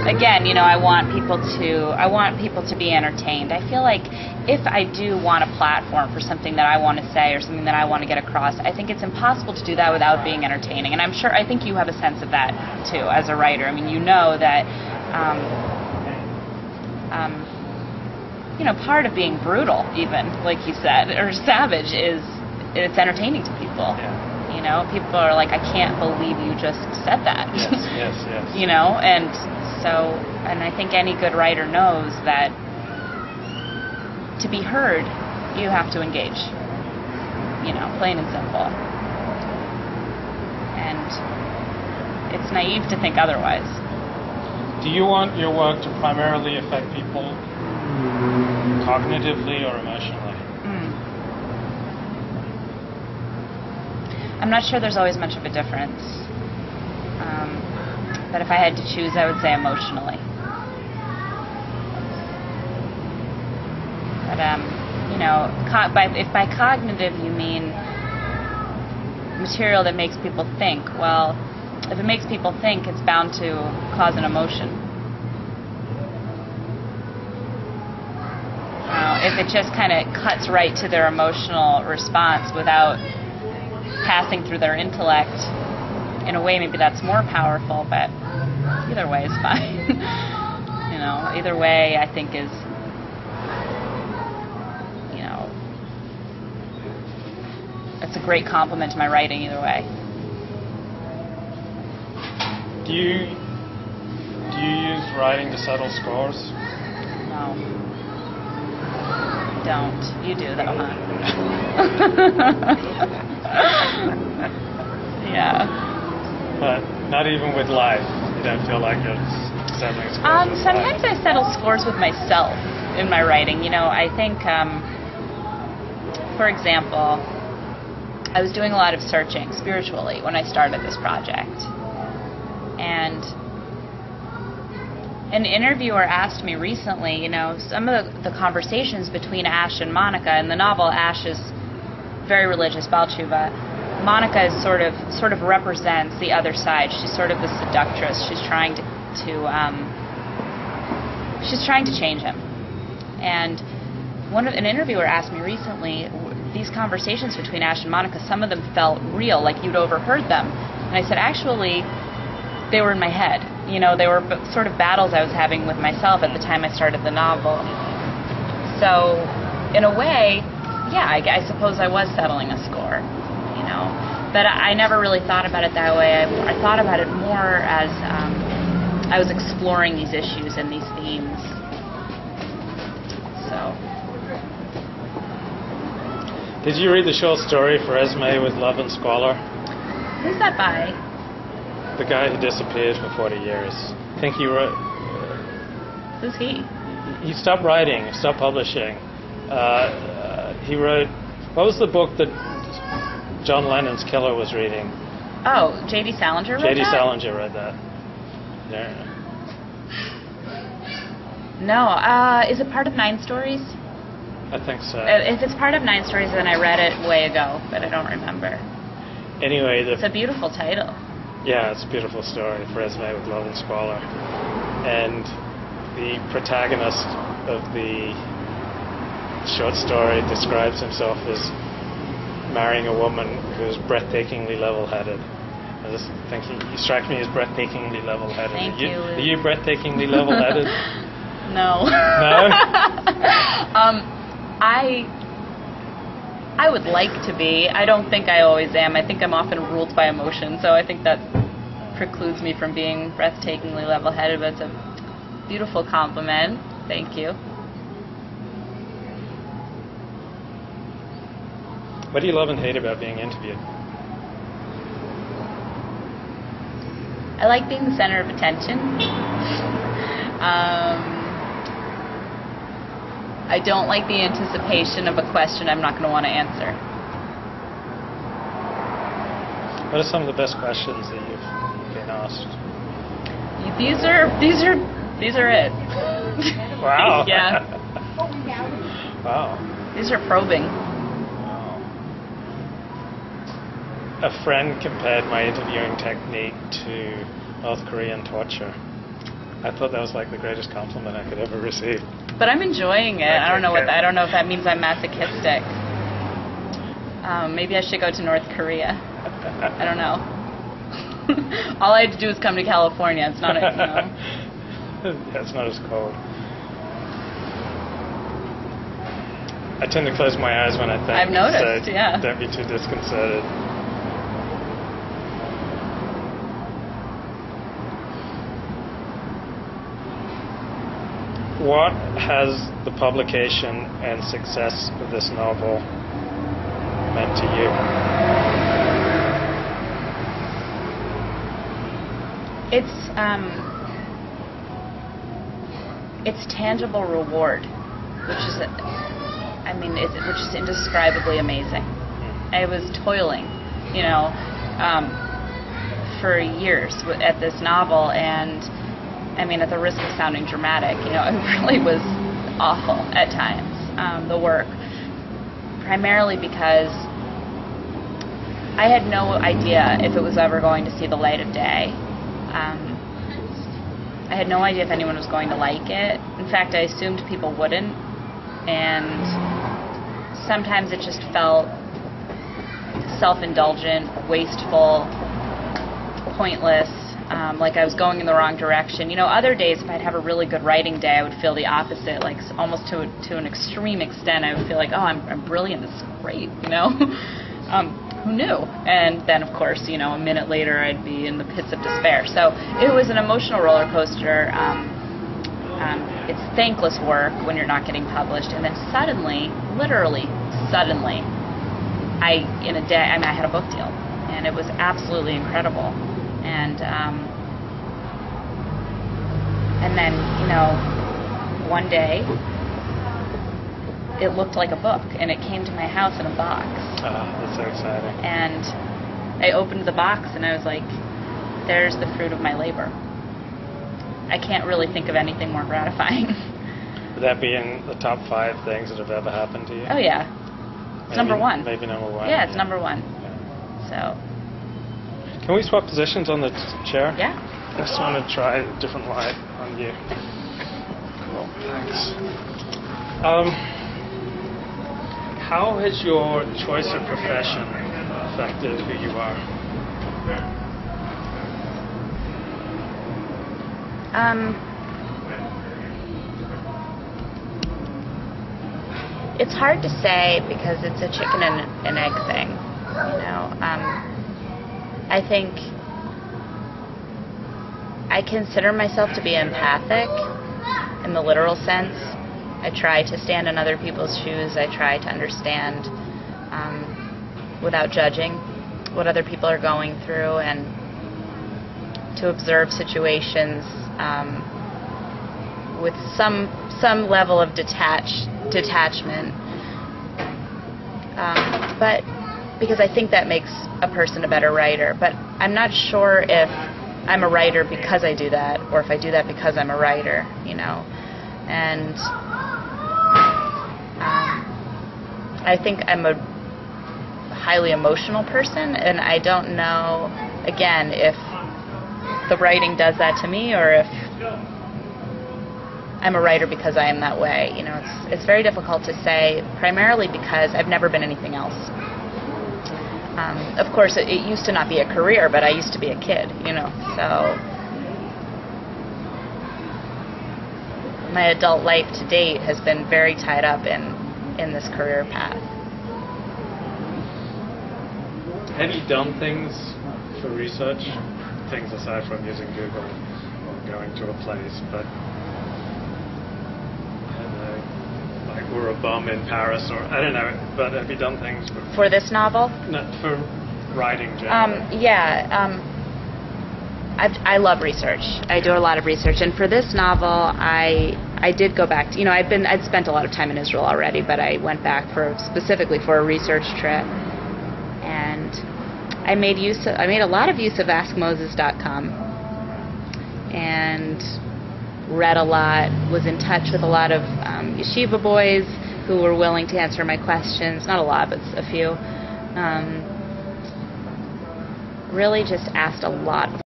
again, I want people to be entertained. I feel like if I do want a platform for something that I want to say or something that I want to get across, I think it's impossible to do that without being entertaining. And I think you have a sense of that too as a writer. I mean, that part of being brutal, even like you said, or savage, is it's entertaining to people. Yeah. People are like, I can't believe you just said that. Yes. And I think any good writer knows that to be heard, you have to engage. Plain and simple. And it's naive to think otherwise. Do you want your work to primarily affect people cognitively or emotionally? I'm not sure there's always much of a difference. But if I had to choose, I would say emotionally. But if by cognitive you mean material that makes people think, well, if it makes people think, it's bound to cause an emotion. If it just kind of cuts right to their emotional response without passing through their intellect, in a way maybe that's more powerful, but either way is fine. Either way I think is, it's a great compliment to my writing either way. Do you use writing to settle scores? No. Don't. You do though, huh? Yeah. But not even with life. You don't feel like you're settling scores with sometimes life. I settle scores with myself in my writing. I think, for example, I was doing a lot of searching spiritually when I started this project. And an interviewer asked me recently, some of the conversations between Ash and Monica. In the novel, Ash is very religious, Baal Tshuva. Monica is sort of represents the other side. She's sort of the seductress. She's trying to change him. And an interviewer asked me recently, these conversations between Ash and Monica, some of them felt real, like you'd overheard them. And I said, actually, they were in my head. They were sort of battles I was having with myself at the time I started the novel. So, in a way, yeah, I suppose I was settling a score, But I never really thought about it that way. I thought about it more as I was exploring these issues and these themes. So. Did you read the short story for Esme with Love and Squalor? Who's that by? The guy who disappeared for 40 years. I think he wrote... Who's he? He stopped writing, stopped publishing. He wrote... What was the book that John Lennon's killer was reading? Oh, J.D. Salinger wrote that? J.D. Salinger read that. Yeah. No. Is it part of 9 Stories? I think so. If it's part of 9 Stories, then I read it way ago, but I don't remember. Anyway, it's a beautiful title. Yeah, it's a beautiful story for Esme with Love and Squalor. And the protagonist of the short story describes himself as marrying a woman who's breathtakingly level-headed. I just think he strikes me as breathtakingly level-headed. Thank you. Are you breathtakingly level-headed? No. No? I would like to be. I don't think I always am. I think I'm often ruled by emotion, so I think that precludes me from being breathtakingly level-headed, but it's a beautiful compliment. Thank you. What do you love and hate about being interviewed? I like being the center of attention. I don't like the anticipation of a question I'm not going to want to answer. What are some of the best questions that you've been asked? These are it. Wow. Yeah. Wow. These are probing. Wow. A friend compared my interviewing technique to North Korean torture. I thought that was like the greatest compliment I could ever receive. But I'm enjoying it. I don't know Okay. I don't know if that means I'm masochistic. Maybe I should go to North Korea. I don't know. All I had to do was come to California. It's not, Yeah, it's not as cold. I tend to close my eyes when I think. I've noticed, so yeah. Don't be too disconcerted. What has the publication and success of this novel meant to you? It's tangible reward, which is, which is indescribably amazing. I was toiling, for years at this novel, and at the risk of sounding dramatic, it really was awful at times, the work, primarily because I had no idea if it was ever going to see the light of day. I had no idea if anyone was going to like it. In fact, I assumed people wouldn't, and sometimes it just felt self-indulgent, wasteful, pointless, like I was going in the wrong direction. Other days, if I'd have a really good writing day, I would feel the opposite, like almost to an extreme extent. I would feel like, oh, I'm brilliant, this is great, who knew? And then, of course, a minute later, I'd be in the pits of despair. So it was an emotional roller coaster. It's thankless work when you're not getting published, and then suddenly, literally suddenly, in a day, I had a book deal, and it was absolutely incredible. And then, one day, it looked like a book, and it came to my house in a box. That's so exciting. And I opened the box, and I was like, there's the fruit of my labor. I can't really think of anything more gratifying. Would that be in the top 5 things that have ever happened to you? Oh, yeah. It's number 1. Maybe number 1. Yeah, it's number 1. Yeah. So. Can we swap positions on the chair? Yeah. I just want to try a different light on you. Cool, thanks. How has your choice of profession affected who you are? It's hard to say because it's a chicken and egg thing, I think I consider myself to be empathic in the literal sense. I try to stand in other people's shoes. I try to understand without judging what other people are going through, and to observe situations with some level of detachment. But because I think that makes a person a better writer. But I'm not sure if I'm a writer because I do that, or if I do that because I'm a writer, And I think I'm a highly emotional person, and I don't know, again, if the writing does that to me, or if I'm a writer because I am that way. It's very difficult to say, primarily because I've never been anything else. Of course, it used to not be a career, but I used to be a kid, so my adult life to date has been very tied up in this career path. Have you done things for research? Things aside from using Google or going to a place, but I don't know, like we're a bum in Paris, or I don't know, but have you done things for this novel? No, for writing generally. I love research. I do a lot of research, and for this novel, I did go back to, I'd spent a lot of time in Israel already, but I went back specifically for a research trip, and I made a lot of use of AskMoses.com, and read a lot, was in touch with a lot of yeshiva boys who were willing to answer my questions. Not a lot, but a few. Really just asked a lot